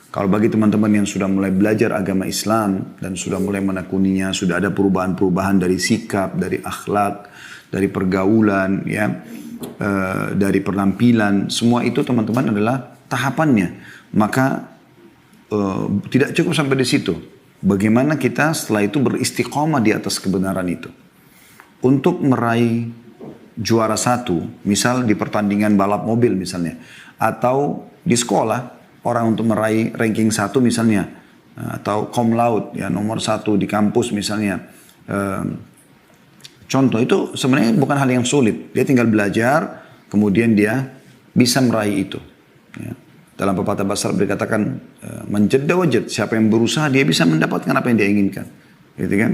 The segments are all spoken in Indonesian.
Kalau bagi teman-teman yang sudah mulai belajar agama Islam dan sudah mulai menekuninya, sudah ada perubahan-perubahan dari sikap, dari akhlak, dari pergaulan, ya, dari penampilan, semua itu teman-teman adalah tahapannya. Maka tidak cukup sampai di situ. Bagaimana kita setelah itu beristiqomah di atas kebenaran itu. Untuk meraih juara satu, misal di pertandingan balap mobil misalnya, atau di sekolah, orang untuk meraih ranking satu misalnya, atau cum laude, ya, nomor satu di kampus misalnya. Contoh itu sebenarnya bukan hal yang sulit. Dia tinggal belajar, kemudian dia bisa meraih itu. Ya. Dalam pepatah bahasa Arab dikatakan, menjadda wajad, siapa yang berusaha dia bisa mendapatkan apa yang dia inginkan. Gitu kan?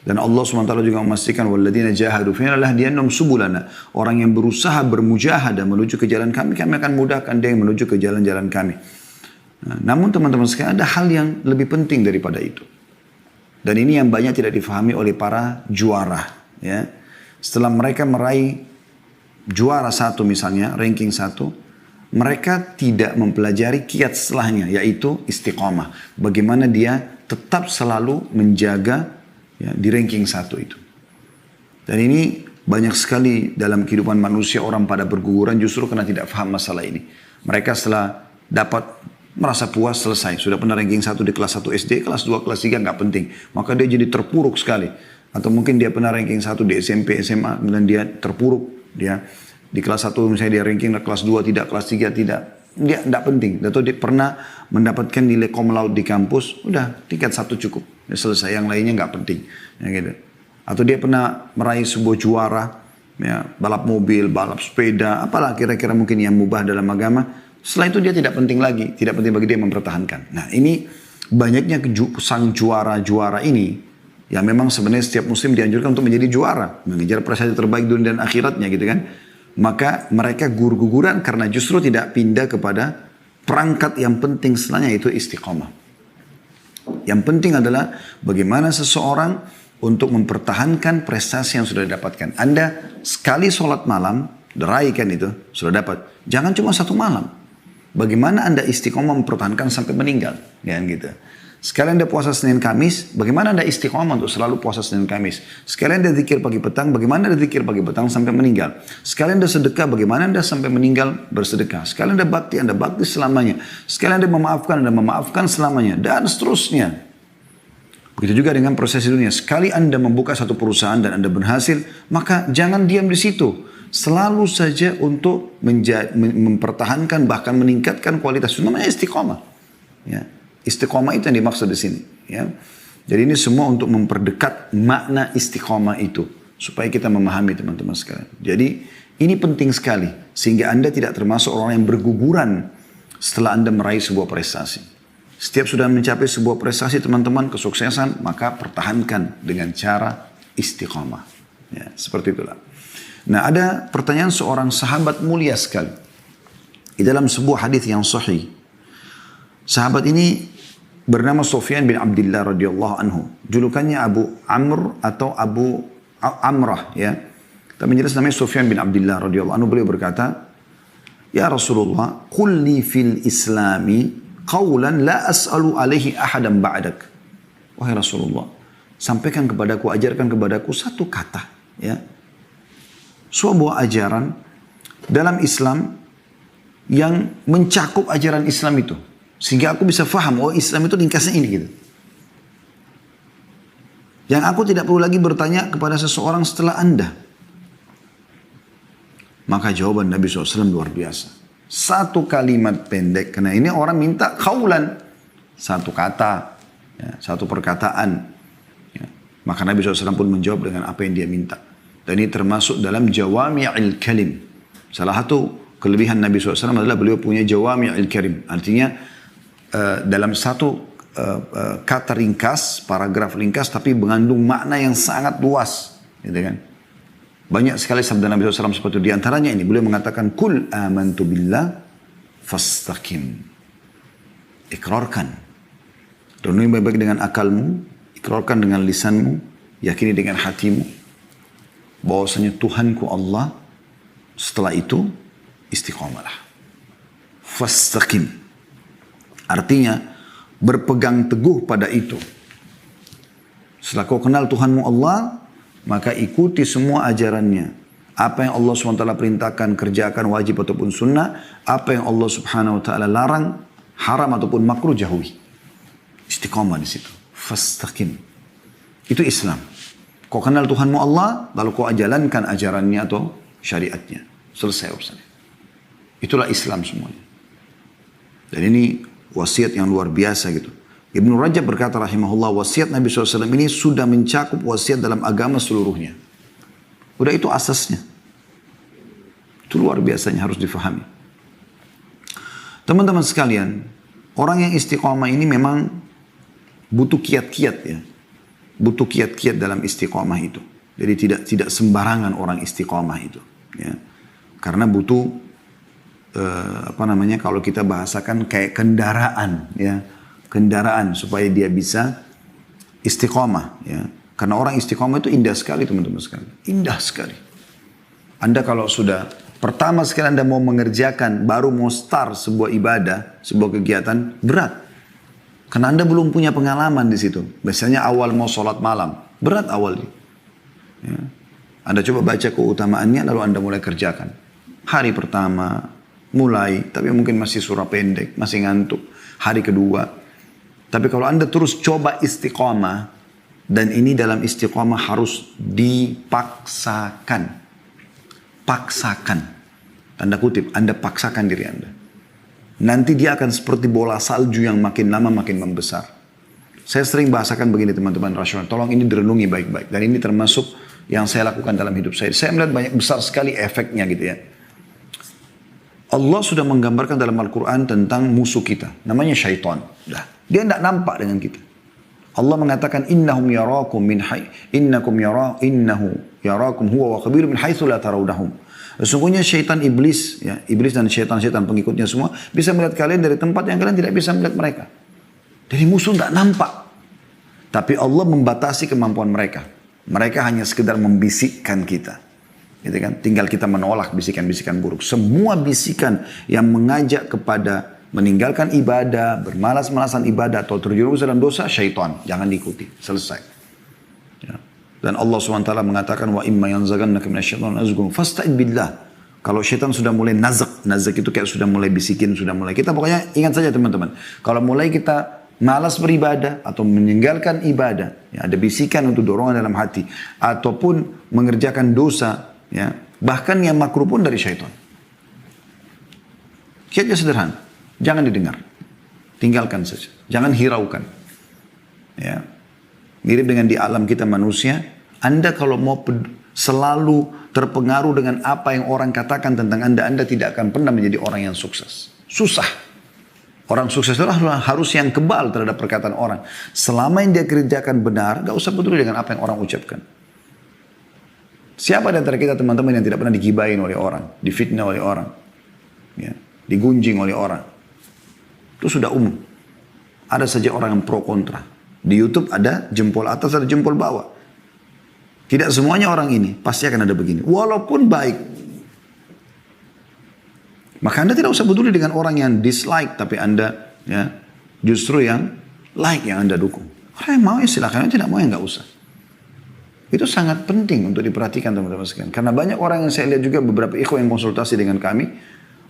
Dan Allah SWT juga memastikan, وَالَّذِينَ جَاهَدُوا فِينَا لَهْدِيَنَّهُمْ سُبُلَنَا. Orang yang berusaha bermujahadah menuju ke jalan kami, kami akan mudahkan dia yang menuju ke jalan-jalan kami. Nah, namun teman-teman sekalian, ada hal yang lebih penting daripada itu. Dan ini yang banyak tidak difahami oleh para juara. Ya. Setelah mereka meraih juara satu misalnya, ranking satu, mereka tidak mempelajari kiat setelahnya, yaitu istiqamah. Bagaimana dia tetap selalu menjaga, ya, di ranking satu itu. Dan ini banyak sekali dalam kehidupan manusia orang pada berguguran justru karena tidak paham masalah ini. Mereka setelah dapat merasa puas selesai. Sudah pernah ranking satu di kelas 1 SD, kelas 2, kelas 3 nggak penting. Maka dia jadi terpuruk sekali. Atau mungkin dia pernah ranking satu di SMP, SMA, dan dia terpuruk. Dia di kelas 1 misalnya dia ranking, kelas 2 tidak, kelas 3 tidak. Dia tidak penting. Atau dia pernah mendapatkan nilai cum laude di kampus, udah tingkat 1 cukup. Ya, selesai, yang lainnya nggak penting. Ya, gitu. Atau dia pernah meraih sebuah juara, ya, balap mobil, balap sepeda, apalah kira-kira mungkin yang mubah dalam agama. Setelah itu dia tidak penting lagi, tidak penting bagi dia mempertahankan. Nah, ini banyaknya sang juara-juara ini, yang memang sebenarnya setiap muslim dianjurkan untuk menjadi juara, mengejar prestasi terbaik dunia dan akhiratnya gitu kan. Maka mereka gugur-guguran karena justru tidak pindah kepada perangkat yang penting setelahnya, itu istiqamah. Yang penting adalah bagaimana seseorang untuk mempertahankan prestasi yang sudah didapatkan. Anda sekali sholat malam, deraikan itu, sudah dapat. Jangan cuma 1 malam. Bagaimana Anda istiqomah mempertahankan sampai meninggal. Ya, gitu. Sekalian Anda puasa Senin Kamis, bagaimana Anda istiqomah untuk selalu puasa Senin Kamis. Sekalian Anda zikir pagi petang, bagaimana Anda zikir pagi petang sampai meninggal. Sekalian Anda sedekah, bagaimana Anda sampai meninggal bersedekah. Sekalian Anda bakti selamanya. Sekalian Anda memaafkan selamanya. Dan seterusnya. Begitu juga dengan proses dunia. Sekali Anda membuka satu perusahaan dan Anda berhasil, maka jangan diam di situ. Selalu saja untuk mempertahankan bahkan meningkatkan kualitas. Itu namanya istiqomah. Ya. Istiqomah itu yang dimaksud di sini. Ya. Jadi ini semua untuk memperdekat makna istiqomah itu. Supaya kita memahami teman-teman sekalian. Jadi ini penting sekali. Sehingga Anda tidak termasuk orang yang berguguran setelah Anda meraih sebuah prestasi. Setiap sudah mencapai sebuah prestasi teman-teman, kesuksesan, maka pertahankan dengan cara istiqomah. Ya, seperti itulah. Nah, ada pertanyaan seorang sahabat mulia sekali. Di dalam sebuah hadis yang sahih. Sahabat ini bernama Sufyan bin Abdullah radhiyallahu anhu. Julukannya Abu Amr atau Abu Amrah, ya. Tapi jelas namanya Sufyan bin Abdullah radhiyallahu anhu. Beliau berkata, "Ya Rasulullah, qul li fil Islami qawlan la as'alu alaihi ahadan ba'dak." Wahai Rasulullah, sampaikan kepadaku, ajarkan kepadaku satu kata, ya. Sebuah ajaran dalam Islam yang mencakup ajaran Islam itu. Sehingga aku bisa faham, oh Islam itu ringkasnya ini gitu. Yang aku tidak perlu lagi bertanya kepada seseorang setelah Anda. Maka jawaban Nabi SAW luar biasa. Satu kalimat pendek, karena ini orang minta qaulan. Satu kata, ya, satu perkataan. Ya. Maka Nabi SAW pun menjawab dengan apa yang dia minta. Dan ini termasuk dalam jawami'il kalim. Salah satu kelebihan Nabi SAW adalah beliau punya jawami'il kalim. Artinya dalam satu kata ringkas, paragraf ringkas, tapi mengandung makna yang sangat luas. Gitu kan? Banyak sekali sabda Nabi SAW seperti itu. Di antaranya ini, beliau mengatakan, Kul amantu billah fastaqim. Ikrarkan. Renungi baik-baik dengan akalmu, ikrarkan dengan lisanmu, yakini dengan hatimu, bahwasanya Tuhanku Allah. Setelah itu istiqamalah. Fastaqim. Artinya berpegang teguh pada itu. Setelah kau kenal Tuhanmu Allah, maka ikuti semua ajarannya. Apa yang Allah SWT perintahkan, kerjakan wajib ataupun sunnah. Apa yang Allah Subhanahu Wa Taala larang, haram ataupun makruh, jauhi. Istiqamah di situ. Fastaqim. Itu Islam. Kau kenal Tuhanmu Allah, lalu kau jalankan ajarannya atau syariatnya. Selesai urusannya. Itulah Islam semuanya. Dan ini wasiat yang luar biasa gitu. Ibnu Rajab berkata rahimahullah, wasiat Nabi SAW ini sudah mencakup wasiat dalam agama seluruhnya. Udah itu asasnya. Itu luar biasanya, harus difahami. Teman-teman sekalian, orang yang istiqamah ini memang butuh kiat-kiat ya. Butuh kiat-kiat dalam istiqamah itu. Jadi tidak sembarangan orang istiqamah itu. Ya. Karena butuh kalau kita bahasakan kayak kendaraan ya. Kendaraan supaya dia bisa istiqamah ya. Karena orang istiqamah itu indah sekali teman-teman sekalian. Indah sekali. Anda kalau sudah pertama sekali Anda mau mengerjakan, baru mau start sebuah ibadah, sebuah kegiatan, berat. Karena Anda belum punya pengalaman di situ. Biasanya awal mau sholat malam, berat awalnya. Ya. Anda coba baca keutamaannya lalu Anda mulai kerjakan. Hari pertama mulai, tapi mungkin masih surah pendek, masih ngantuk. Hari kedua. Tapi kalau Anda terus coba istiqamah, dan ini dalam istiqamah harus dipaksakan. Paksakan. Tanda kutip, Anda paksakan diri Anda. Nanti dia akan seperti bola salju yang makin lama makin membesar. Saya sering bahasakan begini teman-teman rasional. Tolong ini direnungi baik-baik. Dan ini termasuk yang saya lakukan dalam hidup saya. Saya melihat banyak besar sekali efeknya gitu ya. Allah sudah menggambarkan dalam Al-Quran tentang musuh kita. Namanya syaitan. Dia tidak nampak dengan kita. Allah mengatakan innahu yarakum huwa wa qabilu min haitsu la tarawnahum. Sesungguhnya syaitan iblis ya, iblis dan syaitan-syaitan pengikutnya semua bisa melihat kalian dari tempat yang kalian tidak bisa melihat mereka. Jadi musuh tidak nampak. Tapi Allah membatasi kemampuan mereka. Mereka hanya sekedar membisikkan kita. Gitu kan? Tinggal kita menolak bisikan-bisikan buruk. Semua bisikan yang mengajak kepada meninggalkan ibadah, bermalas-malasan ibadah atau terjerumus dalam dosa, syaitan. Jangan diikuti. Selesai. Ya. Dan Allah SWT mengatakan, wa imma yanzaghannaka minasyaitonir nazghun fasta'id billah. Kalau syaitan sudah mulai nazak itu kayak sudah mulai bisikin, sudah mulai. Kita pokoknya ingat saja teman-teman. Kalau mulai kita malas beribadah atau meninggalkan ibadah, ya, ada bisikan untuk dorongan dalam hati. Ataupun mengerjakan dosa, ya, bahkan yang makruh pun dari syaitan. Kiatnya sederhana, jangan didengar, tinggalkan saja, jangan hiraukan. Ya, mirip dengan di alam kita manusia, Anda kalau mau selalu terpengaruh dengan apa yang orang katakan tentang Anda tidak akan pernah menjadi orang yang sukses. Susah. Orang sukses itu harus yang kebal terhadap perkataan orang. Selama yang dia kerjakan benar, gak usah peduli dengan apa yang orang ucapkan. Siapa di antara kita teman-teman yang tidak pernah digibahin oleh orang, difitnah oleh orang, ya, digunjing oleh orang? Itu sudah umum. Ada saja orang yang pro kontra. Di YouTube ada jempol atas, ada jempol bawah. Tidak semuanya orang ini pasti akan ada begini. Walaupun baik. Maka Anda tidak usah peduli dengan orang yang dislike, tapi Anda ya justru yang like, yang Anda dukung. Orang yang mau ya silakan, yang tidak mau ya nggak usah. Itu sangat penting untuk diperhatikan teman-teman sekalian. Karena banyak orang yang saya lihat juga beberapa ikhwan yang konsultasi dengan kami.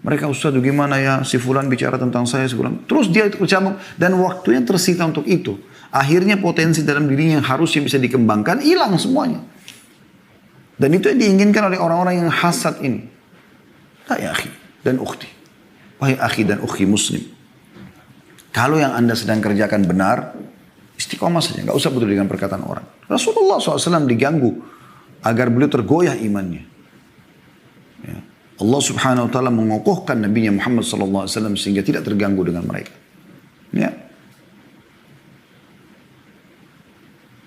Mereka, Ustaz gimana ya si fulan bicara tentang saya, si fulan. Terus dia kecamuk dan waktunya tersita untuk itu. Akhirnya potensi dalam dirinya yang harusnya bisa dikembangkan, hilang semuanya. Dan itu yang diinginkan oleh orang-orang yang hasad ini. Nah ya akhi dan ukhti. Wahai akhi dan ukhti muslim. Kalau yang Anda sedang kerjakan benar, istiqomah saja, nggak usah peduli dengan perkataan orang. Rasulullah SAW diganggu agar beliau tergoyah imannya. Ya. Allah Subhanahu Wa Taala mengokohkan Nabi Muhammad SAW sehingga tidak terganggu dengan mereka. Ya.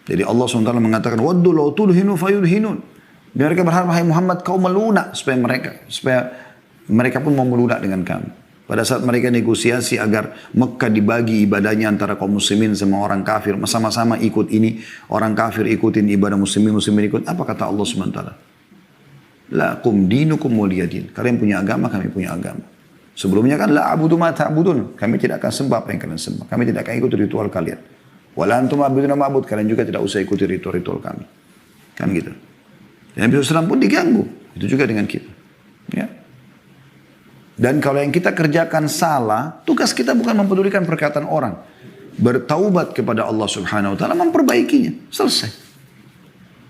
Jadi Allah SWT mengatakan, "Waddu law tudhinu fayudhinun." Mereka berharap, "Hai Muhammad, kau melunak supaya mereka pun mau melunak dengan kami." Pada saat mereka negosiasi agar Mekah dibagi ibadahnya antara kaum muslimin sama orang kafir, sama-sama ikut ini, orang kafir ikutin ibadah muslimin ikut. Apa kata Allah SWT? Lakum dinukum waliyadin. Kalian punya agama, kami punya agama. Sebelumnya kan la a'budu ma ta'budun. Kami tidak akan sembah apa yang kalian sembah. Kami tidak akan ikuti ritual kalian. Wala antum a'buduna ma'bud. Kalian juga tidak usah ikuti ritual-ritual kami. Kan gitu. Dan Nabi SAW pun diganggu. Itu juga dengan kita. Ya. Dan kalau yang kita kerjakan salah, tugas kita bukan mempedulikan perkataan orang. Bertaubat kepada Allah Subhanahu wa taala, memperbaikinya. Selesai.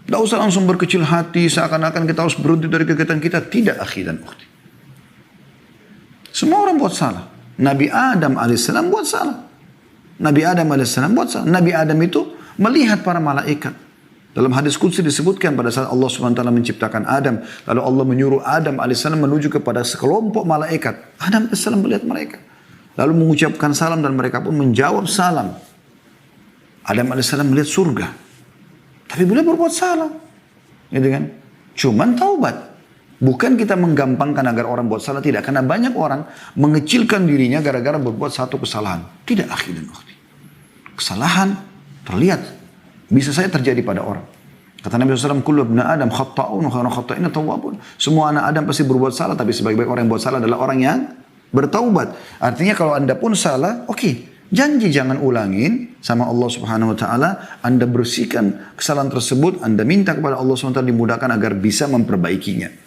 Tidak usah langsung berkecil hati seakan-akan kita harus berhenti dari kegiatan kita. Tidak, akhi dan ukhti. Semua orang buat salah. Nabi Adam alaihissalam buat salah. Nabi Adam alaihissalam buat salah. Nabi Adam itu melihat para malaikat. Dalam hadis qudsi disebutkan pada saat Allah SWT menciptakan Adam. Lalu Allah menyuruh Adam alaihissalam menuju kepada sekelompok malaikat. Adam alaihissalam melihat mereka. Lalu mengucapkan salam dan mereka pun menjawab salam. Adam alaihissalam melihat surga. Tapi beliau berbuat salah. Gitu kan? Cuman taubat. Bukan kita menggampangkan agar orang buat salah, tidak. Karena banyak orang mengecilkan dirinya gara-gara berbuat satu kesalahan. Tidak, akhi dan ukhti. Kesalahan terlihat. Bisa saja terjadi pada orang. Kata Nabi SAW, kullu ibn Adam khatta'un wa khairu khatta'ina tawwabun. Semua anak Adam pasti berbuat salah, tapi sebaik-baik orang yang buat salah adalah orang yang bertaubat. Artinya kalau anda pun salah, oke. Janji jangan ulangin sama Allah Subhanahu wa taala. Anda bersihkan kesalahan tersebut, Anda minta kepada Allah Subhanahu wa taala dimudahkan agar bisa memperbaikinya.